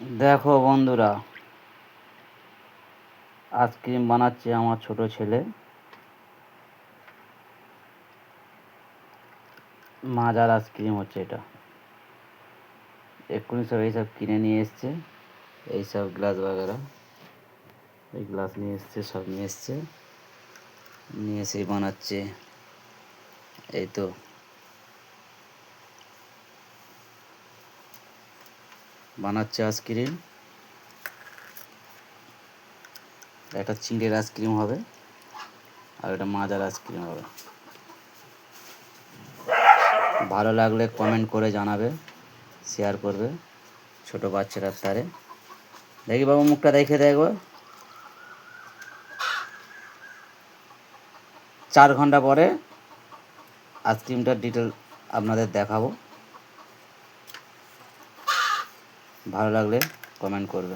দেখো বন্ধুরা, আইসক্রিম বানাচ্ছে আমার ছোট ছেলে। মাজার আইসক্রিম হচ্ছে এটা। এক্ষুনি সব এইসব কিনে নিয়ে এসছে, এইসব গ্লাস বাগেরা, এই গ্লাস নিয়ে এসছে, সব নিয়ে এসছে, নিয়ে এসেই বানাচ্ছে। এই তো বানাচ্ছে আইসক্রিম। একটা চিংড়ির আইসক্রিম হবে আর একটা মাজার আইসক্রিম হবে। ভালো লাগলে কমেন্ট করে জানাবে, শেয়ার করবে ছোট বাচ্চারা তারে। দেখি বাবু মুখটা দেখে দেখবো। 4 ঘন্টা পরে আইসক্রিমটার ডিটেল আপনাদের দেখাবো। ভালো লাগলে কমেন্ট করবে।